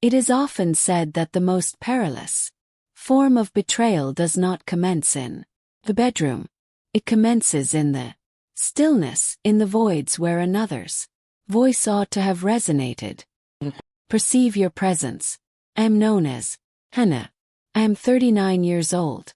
It is often said that the most perilous form of betrayal does not commence in the bedroom. It commences in the stillness, in the voids where another's voice ought to have resonated. Perceive your presence. I am known as Hannah. I am 39 years old.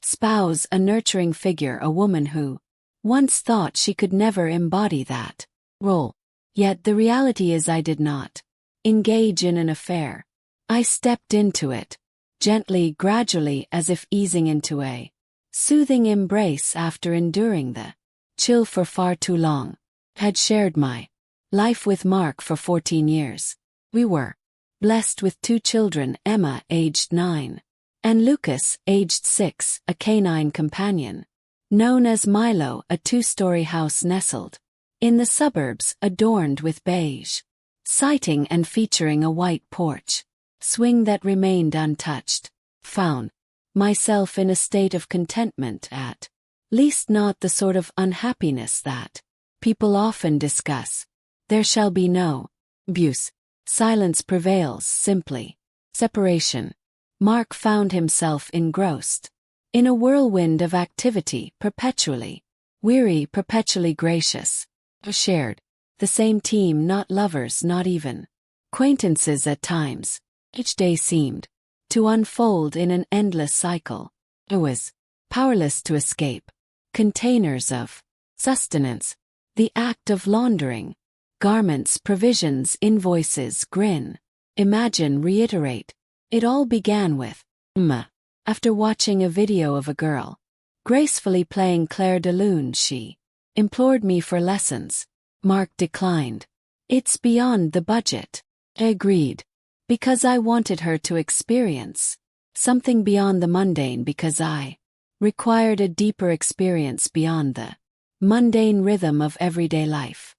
Spouse, a nurturing figure, a woman who once thought she could never embody that role. Yet the reality is I did not engage in an affair. I stepped into it, gently, gradually, as if easing into a soothing embrace after enduring the chill for far too long. Had shared my life with Mark for 14 years. We were blessed with 2 children, Emma, aged 9, and Lucas, aged 6, a canine companion, known as Milo, a 2-story house nestled in the suburbs, adorned with beige siding and featuring a white porch swing that remained untouched. Found myself in a state of contentment, at least not the sort of unhappiness that people often discuss. There shall be no abuse. Silence prevails, simply separation. Mark found himself engrossed in a whirlwind of activity, perpetually weary, perpetually gracious. Shared the same team, not lovers, not even acquaintances at times. Each day seemed to unfold in an endless cycle. I was powerless to escape. Containers of sustenance, the act of laundering, garments, provisions, invoices, grin, imagine, reiterate. It all began with Emma. After watching a video of a girl gracefully playing Claire de Lune, she implored me for lessons. Mark declined. It's beyond the budget. I agreed, because I wanted her to experience something beyond the mundane, because I required a deeper experience beyond the mundane rhythm of everyday life.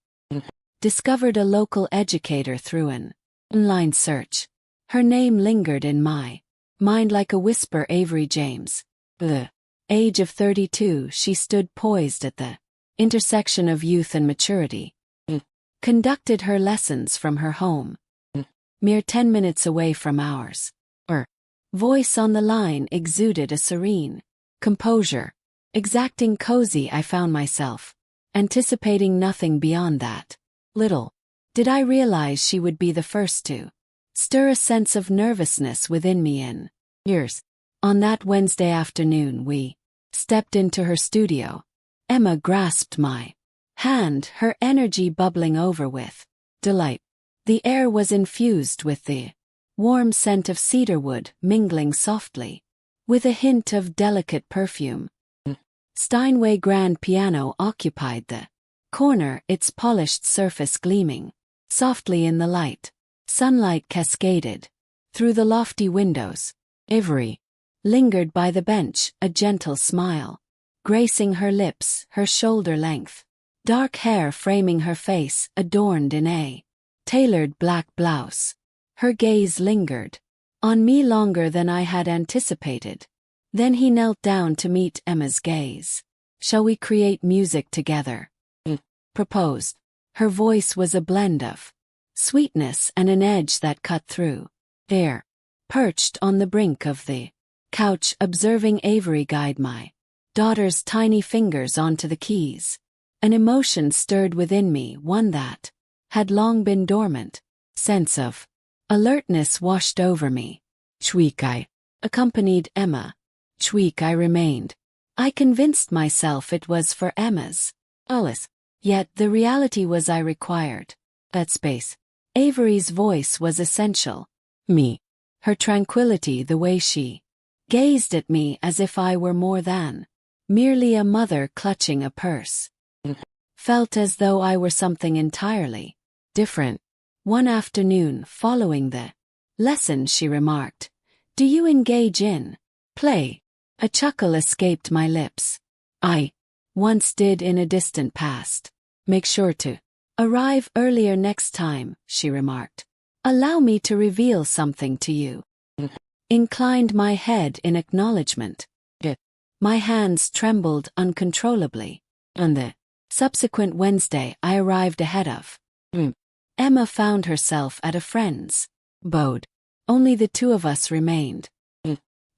Discovered a local educator through an online search. Her name lingered in my mind like a whisper. Avery James. The age of 32, she stood poised at the intersection of youth and maturity. Conducted her lessons from her home, mere 10 minutes away from ours. Her voice on the line exuded a serene composure. Exacting, cozy. I found myself anticipating nothing beyond that. Little did I realize she would be the first to stir a sense of nervousness within me in years. On that Wednesday afternoon we stepped into her studio. Emma grasped my hand, her energy bubbling over with delight. The air was infused with the warm scent of cedarwood, mingling softly with a hint of delicate perfume. Steinway grand piano occupied the corner, its polished surface gleaming softly in the light. Sunlight cascaded through the lofty windows. Avery lingered by the bench, a gentle smile gracing her lips, her shoulder length dark hair framing her face, adorned in a tailored black blouse. Her gaze lingered on me longer than I had anticipated. Then he knelt down to meet Emma's gaze. "Shall we create music together?" proposed. Her voice was a blend of sweetness and an edge that cut through. There, perched on the brink of the couch, observing Avery guide my daughter's tiny fingers onto the keys, an emotion stirred within me, one that had long been dormant. Sense of alertness washed over me. "Tweak," I accompanied Emma. "Tweak," I remained. I convinced myself it was for Emma's solace. Yet the reality was I required that space. Avery's voice was essential. Me. Her tranquility, the way she gazed at me as if I were more than merely a mother clutching a purse. Felt as though I were something entirely different. One afternoon, following the lesson, she remarked, "Do you engage in play?" A chuckle escaped my lips. "I once did in a distant past." "Make sure to arrive earlier next time," she remarked. "Allow me to reveal something to you." Inclined my head in acknowledgement. My hands trembled uncontrollably. On the subsequent Wednesday, I arrived ahead of Emma. Found herself at a friend's bowed. Only the two of us remained.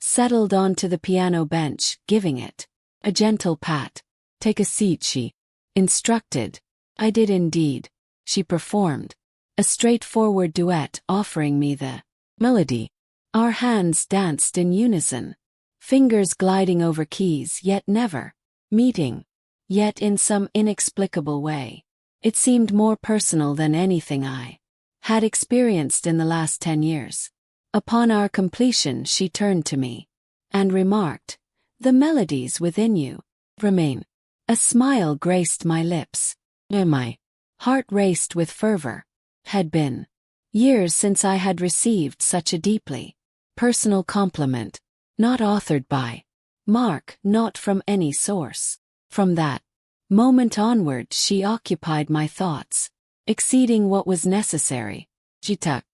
Settled onto the piano bench, giving it a gentle pat. Take a seat, she instructed. I did indeed. She performed a straightforward duet, offering me the melody. Our hands danced in unison, fingers gliding over keys yet never meeting. Yet in some inexplicable way, it seemed more personal than anything I had experienced in the last 10 years. Upon our completion, she turned to me and remarked, "The melodies within you remain." A smile graced my lips. My heart raced with fervor. Had been years since I had received such a deeply personal compliment, not authored by Mark, not from any source. From that moment onward, she occupied my thoughts, exceeding what was necessary. She tucked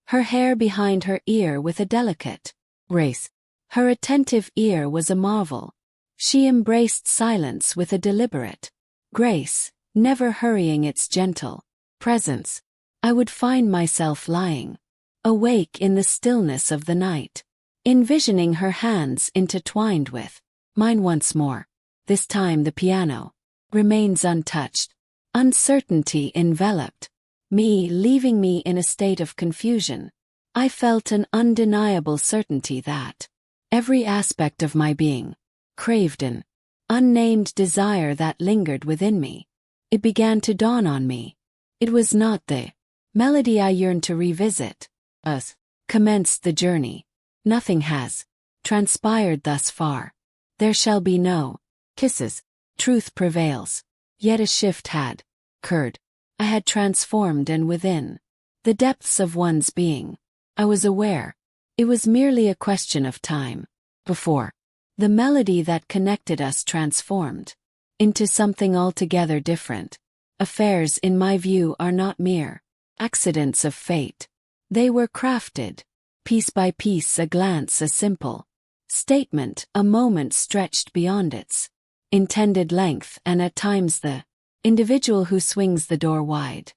her hair behind her ear with a delicate grace. Her attentive ear was a marvel. She embraced silence with a deliberate grace, never hurrying its gentle presence. I would find myself lying awake in the stillness of the night, envisioning her hands intertwined with mine once more. This time the piano remains untouched. Uncertainty enveloped me, leaving me in a state of confusion. I felt an undeniable certainty that every aspect of my being craved an unnamed desire that lingered within me. It began to dawn on me. It was not the melody I yearned to revisit. As commenced the journey. Nothing has transpired thus far. There shall be no kisses. Truth prevails. Yet a shift had occurred. I had transformed, and within the depths of one's being, I was aware it was merely a question of time before the melody that connected us transformed into something altogether different. Affairs, in my view, are not mere accidents of fate. They were crafted piece by piece, a glance, a simple statement, a moment stretched beyond its intended length, and at times the individual who swings the door wide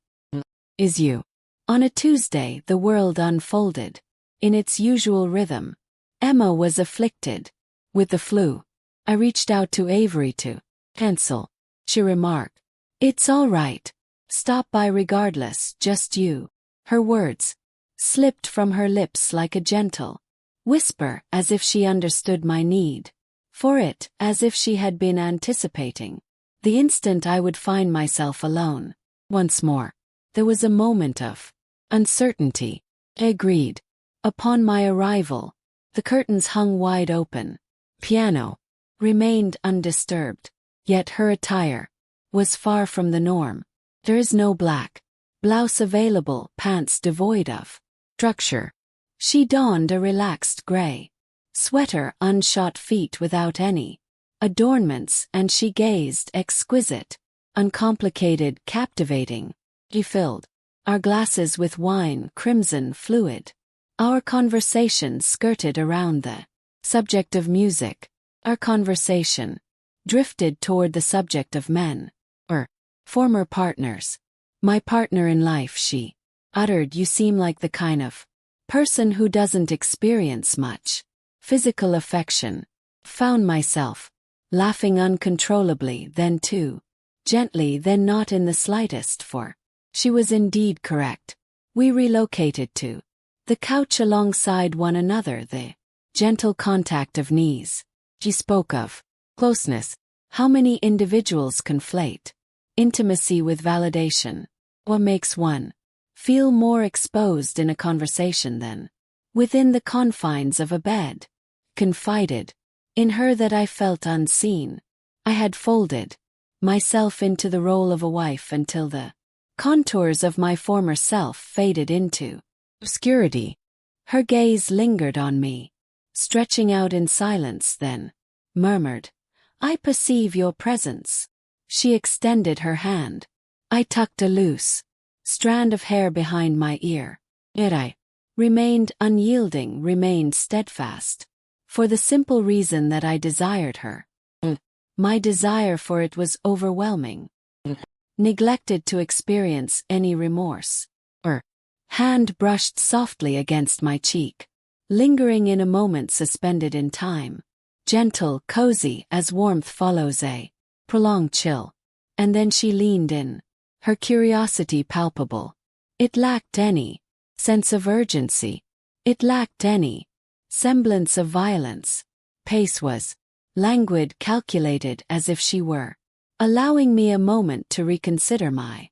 is you. On a Tuesday, the world unfolded in its usual rhythm. Emma was afflicted with the flu. I reached out to Avery to cancel. She remarked, "It's all right. Stop by regardless, just you." Her words slipped from her lips like a gentle whisper, as if she understood my need for it, as if she had been anticipating the instant I would find myself alone once more. There was a moment of uncertainty. I agreed. Upon my arrival, the curtains hung wide open. Piano remained undisturbed, yet her attire was far from the norm. There is no black blouse available, pants devoid of structure. She donned a relaxed gray sweater, unshod feet without any adornments, and she gazed exquisite, uncomplicated, captivating. She filled our glasses with wine, crimson fluid. Our conversation skirted around the subject of music. Our conversation drifted toward the subject of men, or former partners. "My partner in life," she uttered. "You seem like the kind of person who doesn't experience much physical affection." Found myself laughing uncontrollably, then too gently, then not in the slightest, for she was indeed correct. We relocated to the couch alongside one another, the gentle contact of knees. She spoke of closeness. How many individuals conflate intimacy with validation? What makes one feel more exposed in a conversation than within the confines of a bed? Confided in her that I felt unseen. I had folded myself into the role of a wife until the contours of my former self faded into obscurity. Her gaze lingered on me, stretching out in silence, then murmured, "I perceive your presence." She extended her hand. I tucked a loose strand of hair behind my ear. Yet I remained unyielding, remained steadfast, for the simple reason that I desired her. My desire for it was overwhelming. Neglected to experience any remorse or Hand brushed softly against my cheek, lingering in a moment suspended in time. Gentle, cozy as warmth follows a prolonged chill. And then she leaned in, her curiosity palpable. It lacked any sense of urgency. It lacked any semblance of violence. Pace was languid, calculated, as if she were allowing me a moment to reconsider my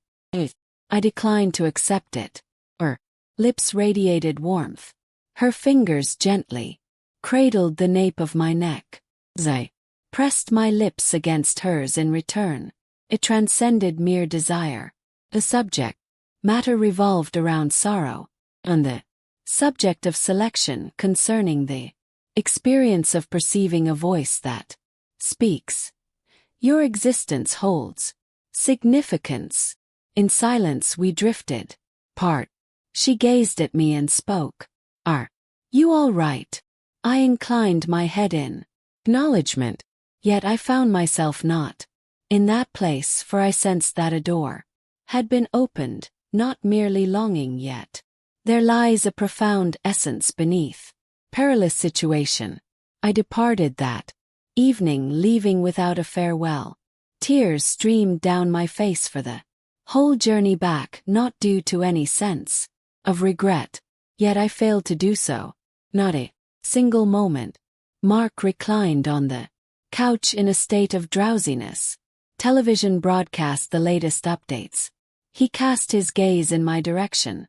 I declined to accept it. Her lips radiated warmth. Her fingers gently cradled the nape of my neck. I pressed my lips against hers in return. It transcended mere desire. The subject matter revolved around sorrow, and the subject of selection concerning the experience of perceiving a voice that speaks. Your existence holds significance. In silence we drifted apart. She gazed at me and spoke. Are you all right? I inclined my head in acknowledgement, yet I found myself not in that place, for I sensed that a door had been opened, not merely longing yet. There lies a profound essence beneath. Perilous situation. I departed that evening, leaving without a farewell. Tears streamed down my face for the whole journey back, not due to any sense of regret, yet I failed to do so. Not a single moment. Mark reclined on the couch in a state of drowsiness. Television broadcast the latest updates. He cast his gaze in my direction.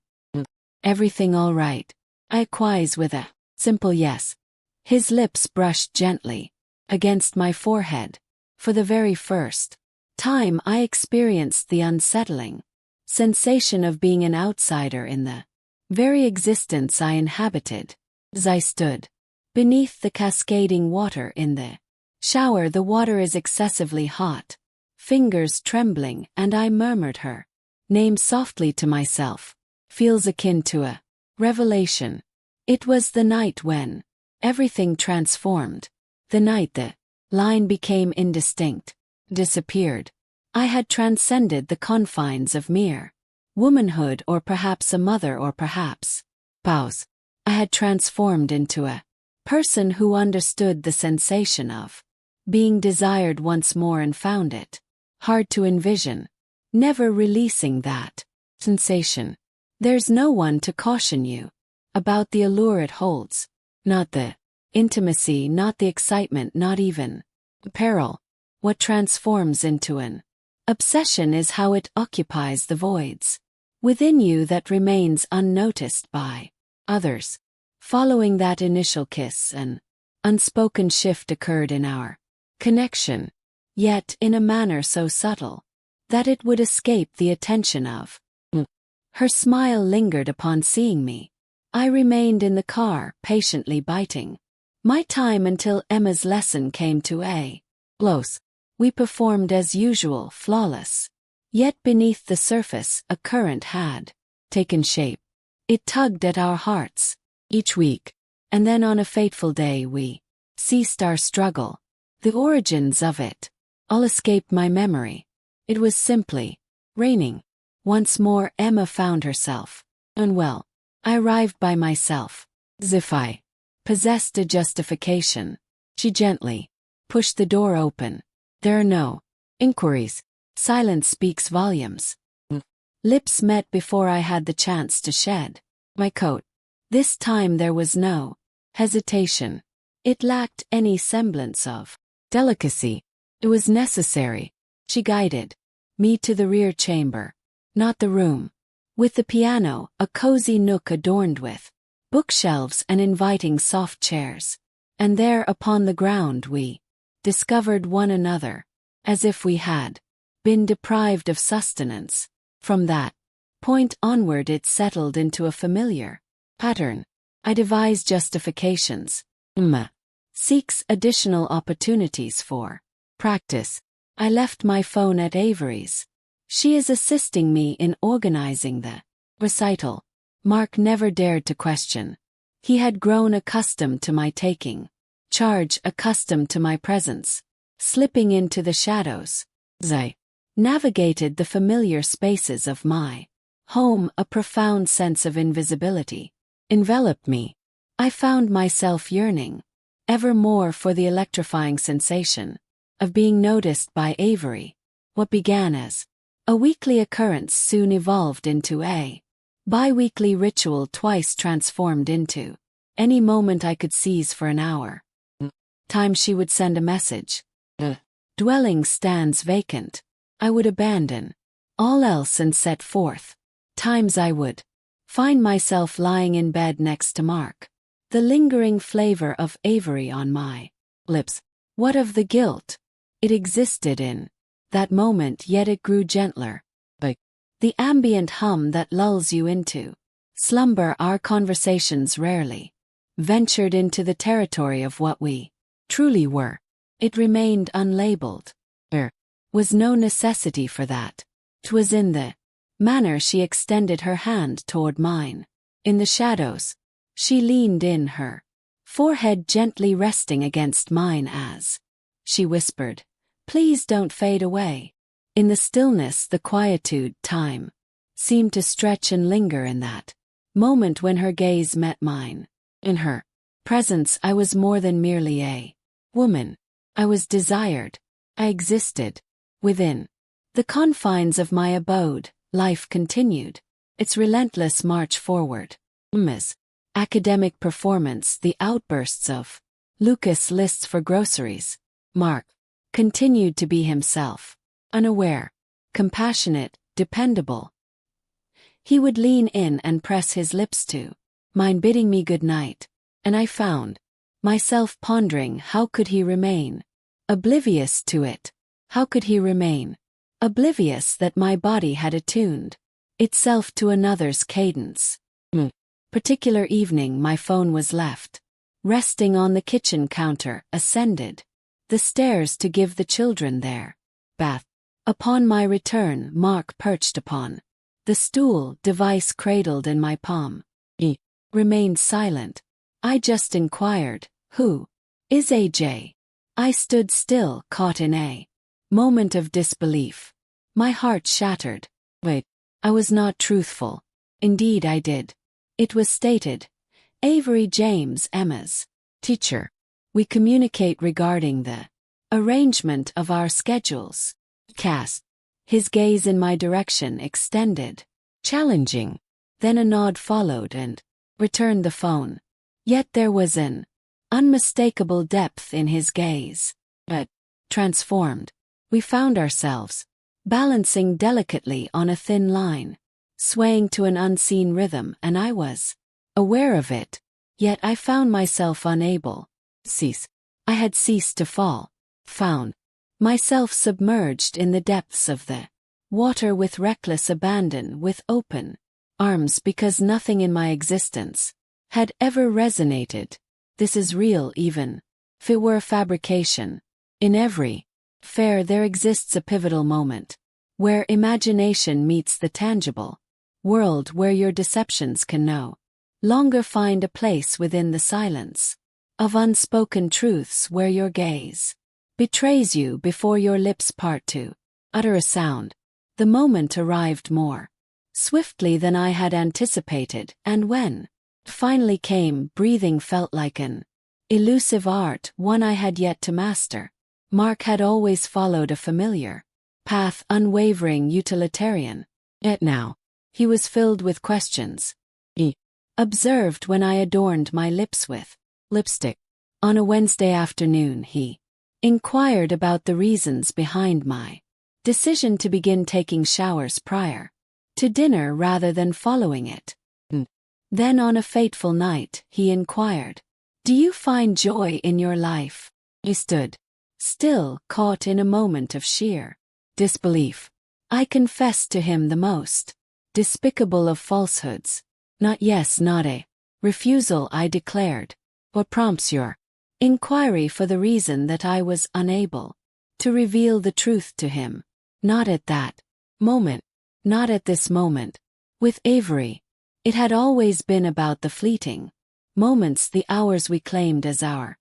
Everything all right? I acquiesced with a simple yes. His lips brushed gently against my forehead. For the very first time I experienced the unsettling sensation of being an outsider in the very existence I inhabited. As I stood beneath the cascading water in the shower, the water is excessively hot. Fingers trembling, and I murmured her name softly to myself. Feels akin to a revelation. It was the night when everything transformed. The night the line became indistinct, disappeared. I had transcended the confines of mere womanhood, or perhaps a mother, or perhaps spouse. I had transformed into a person who understood the sensation of being desired once more and found it hard to envision never releasing that sensation. There's no one to caution you about the allure it holds, not the intimacy, not the excitement, not even the peril. What transforms into an obsession is how it occupies the voids within you that remains unnoticed by others. Following that initial kiss, an unspoken shift occurred in our connection, yet in a manner so subtle that it would escape the attention of. Her smile lingered upon seeing me. I remained in the car, patiently biting my time until Emma's lesson came to a close. We performed as usual, flawless. Yet beneath the surface, a current had taken shape. It tugged at our hearts each week, and then on a fateful day we ceased our struggle. The origins of it all escaped my memory. It was simply raining. Once more Emma found herself unwell. I arrived by myself, as if I possessed a justification. She gently pushed the door open. There are no inquiries. Silence speaks volumes. Lips met before I had the chance to shed my coat. This time there was no hesitation. It lacked any semblance of delicacy. It was necessary. She guided me to the rear chamber, not the room, with the piano, a cozy nook adorned with bookshelves and inviting soft chairs. And there upon the ground we discovered one another, as if we had been deprived of sustenance. From that point onward it settled into a familiar pattern. I devised justifications. Emma seeks additional opportunities for practice. I left my phone at Avery's. She is assisting me in organizing the recital. Mark never dared to question. He had grown accustomed to my taking charge, accustomed to my presence, slipping into the shadows. As I navigated the familiar spaces of my Home, a profound sense of invisibility, enveloped me. I found myself yearning, ever more for the electrifying sensation of being noticed by Avery. What began as a weekly occurrence soon evolved into a bi-weekly ritual, twice transformed into any moment I could seize for an hour. Time she would send a message. Dwelling stands vacant. I would abandon all else and set forth. Times I would find myself lying in bed next to Mark. The lingering flavor of Avery on my lips. What of the guilt? It existed in that moment, yet it grew gentler. The ambient hum that lulls you into slumber. Our conversations rarely ventured into the territory of what we truly were. It remained unlabeled. There was no necessity for that. 'Twas in the manner she extended her hand toward mine. In the shadows, she leaned in, her forehead gently resting against mine as she whispered, "Please don't fade away." In the stillness, the quietude, time seemed to stretch and linger in that moment when her gaze met mine. In her presence, I was more than merely a woman. I was desired. I existed within the confines of my abode. Life continued its relentless march forward. As academic performance, the outbursts of Lucas lists for groceries. Mark continued to be himself, unaware, compassionate, dependable. He would lean in and press his lips to mine, bidding me good night, and I found myself pondering, how could he remain oblivious to it? How could he remain oblivious that my body had attuned itself to another's cadence? Particular evening, my phone was left resting on the kitchen counter, ascended the stairs to give the children their bath. Upon my return, Mark perched upon the stool, device cradled in my palm. He remained silent. I just inquired, "Who is AJ?" I stood still, caught in a moment of disbelief. My heart shattered. Wait, I was not truthful. Indeed I did. It was stated, "Avery James, Emma's teacher. We communicate regarding the arrangement of our schedules." Cast his gaze in my direction, extended, challenging. Then a nod followed and returned the phone. Yet there was an unmistakable depth in his gaze. But transformed, we found ourselves balancing delicately on a thin line, swaying to an unseen rhythm, and I was aware of it. Yet I found myself unable to cease. I had ceased to fall. Found myself submerged in the depths of the water with reckless abandon, with open arms, because nothing in my existence had ever resonated. This is real, even if it were a fabrication. In every affair there exists a pivotal moment where imagination meets the tangible world, where your deceptions can no longer find a place within the silence of unspoken truths, where your gaze betrays you before your lips part to utter a sound. The moment arrived more swiftly than I had anticipated, and when it finally came, breathing felt like an elusive art, one I had yet to master. Mark had always followed a familiar path, unwavering, utilitarian. Yet now he was filled with questions. He observed when I adorned my lips with lipstick. On a Wednesday afternoon he inquired about the reasons behind my decision to begin taking showers prior to dinner rather than following it. Then on a fateful night, he inquired, "Do you find joy in your life?" I stood still, caught in a moment of sheer disbelief. I confessed to him the most despicable of falsehoods. "Not yes, not a refusal," I declared. "What prompts your inquiry?" For the reason that I was unable to reveal the truth to him. Not at that moment. Not at this moment. With Avery, it had always been about the fleeting moments, the hours we claimed as our.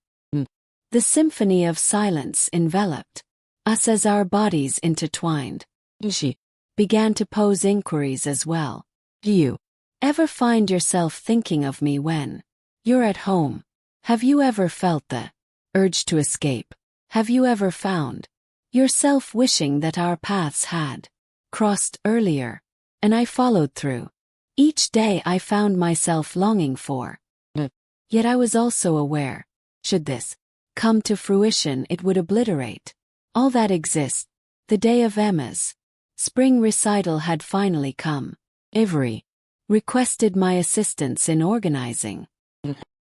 The symphony of silence enveloped us as our bodies intertwined. She began to pose inquiries as well. Do you ever find yourself thinking of me when you're at home? Have you ever felt the urge to escape? Have you ever found yourself wishing that our paths had crossed earlier, and I followed through? Each day I found myself longing for it. Yet I was also aware, should this come to fruition, it would obliterate all that exists. The day of Emma's spring recital had finally come. Avery requested my assistance in organizing.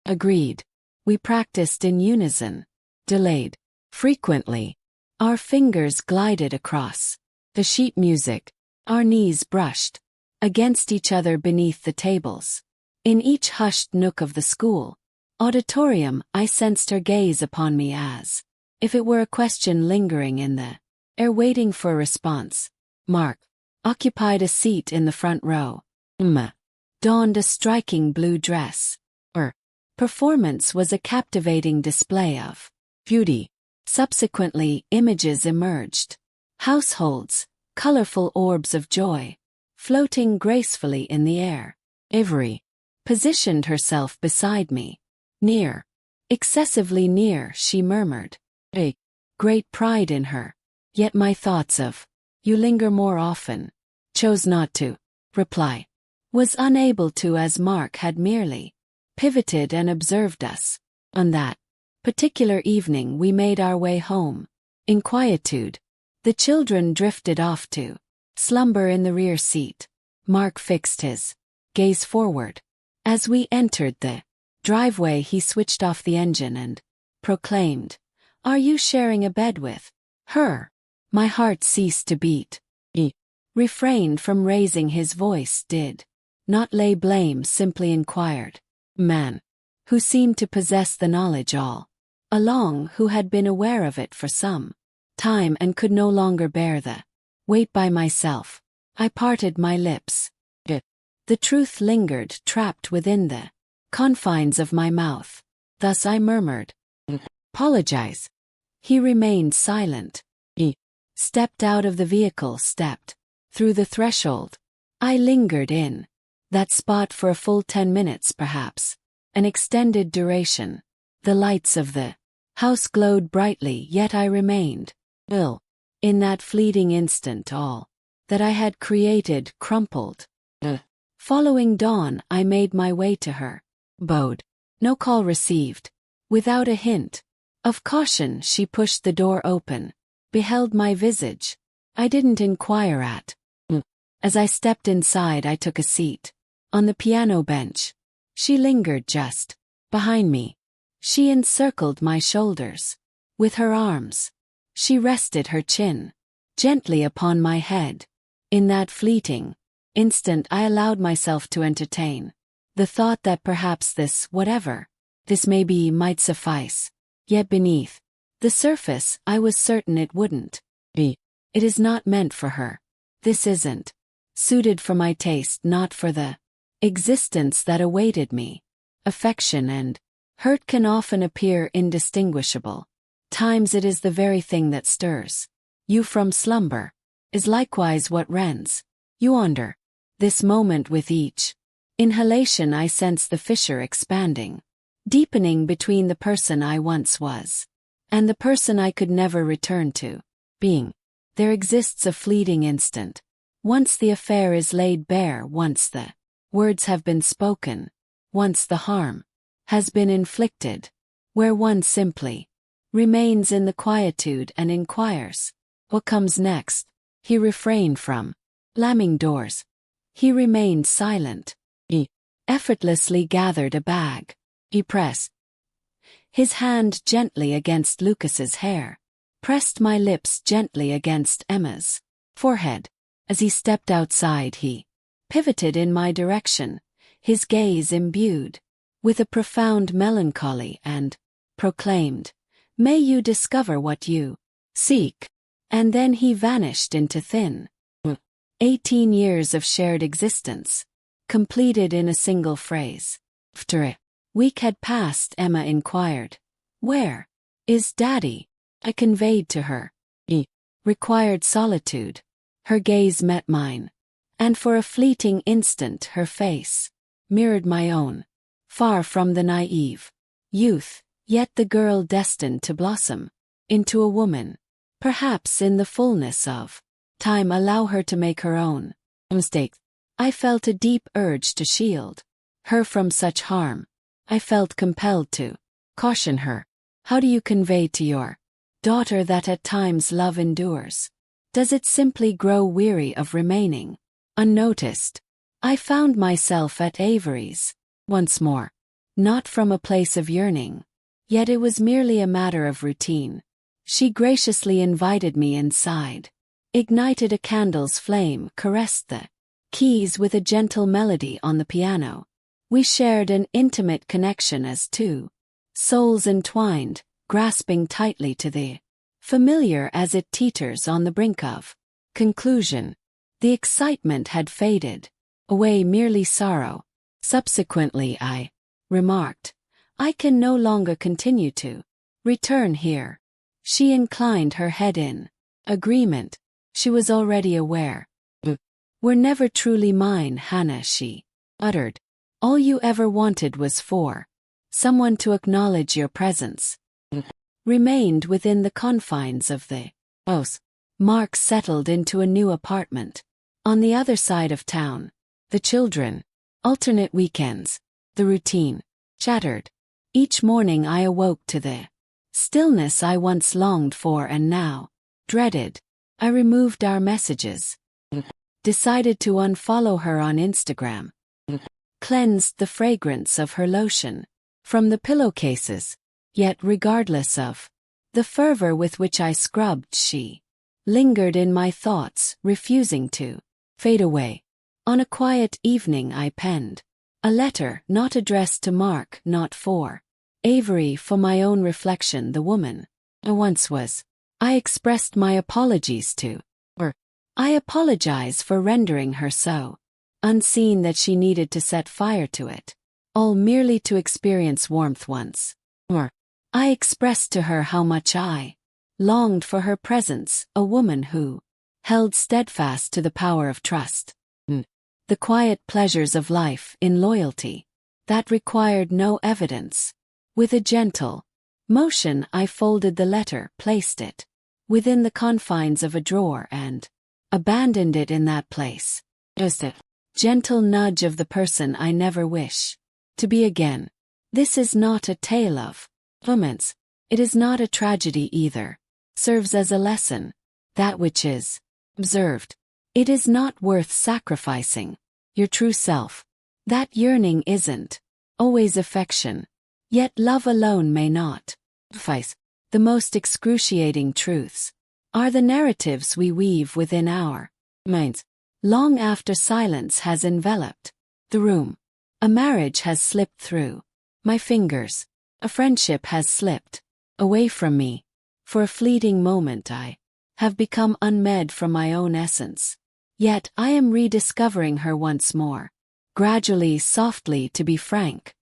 Agreed. We practiced in unison. Delayed. Frequently. Our fingers glided across the sheet music. Our knees brushed against each other beneath the tables. In each hushed nook of the school auditorium, I sensed her gaze upon me as if it were a question lingering in the air waiting for a response. Mark occupied a seat in the front row. Emma donned a striking blue dress. Her performance was a captivating display of beauty. Subsequently, images emerged. Households, colorful orbs of joy, floating gracefully in the air. Avery positioned herself beside me. Near, excessively near, she murmured. A great pride in her. Yet my thoughts of you linger more often. Chose not to reply. Was unable to, as Mark had merely pivoted and observed us. On that particular evening we made our way home. In quietude, the children drifted off to slumber in the rear seat. Mark fixed his gaze forward. As we entered the driveway, he switched off the engine and proclaimed, "Are you sharing a bed with her?" My heart ceased to beat. He refrained from raising his voice, did not lay blame, simply inquired. Man, who seemed to possess the knowledge all along, who had been aware of it for some time and could no longer bear the weight by myself. I parted my lips. The truth lingered, trapped within the confines of my mouth. Thus I murmured, "Apologize." He remained silent. He stepped out of the vehicle, stepped through the threshold. I lingered in that spot for a full 10 minutes, perhaps an extended duration. The lights of the house glowed brightly, yet I remained ill. In that fleeting instant, all that I had created crumpled. Following dawn, I made my way to her abode. No call received. Without a hint of caution, she pushed the door open, beheld my visage. I didn't inquire at. As I stepped inside, I took a seat on the piano bench. She lingered just behind me. She encircled my shoulders with her arms. She rested her chin gently upon my head. In that fleeting instant, I allowed myself to entertain the thought that perhaps this, whatever this may be, might suffice. Yet beneath the surface, I was certain it wouldn't be. It is not meant for her. This isn't suited for my taste, not for the existence that awaited me. Affection and hurt can often appear indistinguishable. Times it is the very thing that stirs you from slumber, is likewise what rends you under. This moment, with each inhalation, I sense the fissure expanding, deepening between the person I once was and the person I could never return to being. There exists a fleeting instant. Once the affair is laid bare, once the words have been spoken, once the harm has been inflicted, where one simply remains in the quietude and inquires, what comes next? He refrained from slamming doors. He remained silent. He effortlessly gathered a bag. He pressed his hand gently against Lucas's hair, pressed my lips gently against Emma's forehead. As he stepped outside, he pivoted in my direction, his gaze imbued with a profound melancholy, and proclaimed, "May you discover what you seek." And then he vanished into thin 18 years of shared existence, completed in a single phrase. After a week had passed, Emma inquired, "Where is Daddy?" I conveyed to her. He required solitude. Her gaze met mine, And for a fleeting instant her face mirrored my own, far from the naive youth, yet the girl destined to blossom into a woman. Perhaps in the fullness of time allow her to make her own mistakes. I felt a deep urge to shield her from such harm. I felt compelled to caution her. How do you convey to your daughter that at times love endures? Does it simply grow weary of remaining unnoticed? I found myself at Avery's once more, not from a place of yearning, yet it was merely a matter of routine. She graciously invited me inside, ignited a candle's flame, caressed the keys with a gentle melody on the piano. We shared an intimate connection as two souls entwined, grasping tightly to the familiar as it teeters on the brink of conclusion. The excitement had faded away, merely sorrow. Subsequently I remarked, I can no longer continue to return here. She inclined her head in agreement. She was already aware. Were never truly mine, Hannah, she uttered. All you ever wanted was for someone to acknowledge your presence. Remained within the confines of the house. Mark settled into a new apartment on the other side of town. The children, alternate weekends, the routine, shattered. Each morning I awoke to the stillness I once longed for and now dreaded. I removed our messages, decided to unfollow her on Instagram, cleansed the fragrance of her lotion from the pillowcases, yet regardless of the fervor with which I scrubbed, she lingered in my thoughts, refusing to fade away. On a quiet evening I penned a letter, not addressed to Mark, not for Avery, for my own reflection, the woman I once was. I expressed my apologies to her. I apologize for rendering her so unseen that she needed to set fire to it, all merely to experience warmth once more. I expressed to her how much I longed for her presence, a woman who held steadfast to the power of trust, the quiet pleasures of life, in loyalty that required no evidence. With a gentle motion I folded the letter, placed it within the confines of a drawer, and abandoned it in that place. Just a gentle nudge of the person I never wish to be again. This is not a tale of romance. It is not a tragedy either. Serves as a lesson. That which is observed, it is not worth sacrificing. Your true self. That yearning isn't always affection. Yet love alone may not suffice. The most excruciating truths are the narratives we weave within our minds. Long after silence has enveloped the room, a marriage has slipped through my fingers, a friendship has slipped away from me. For a fleeting moment I have become unmed from my own essence. Yet I am rediscovering her once more. Gradually, softly, to be frank,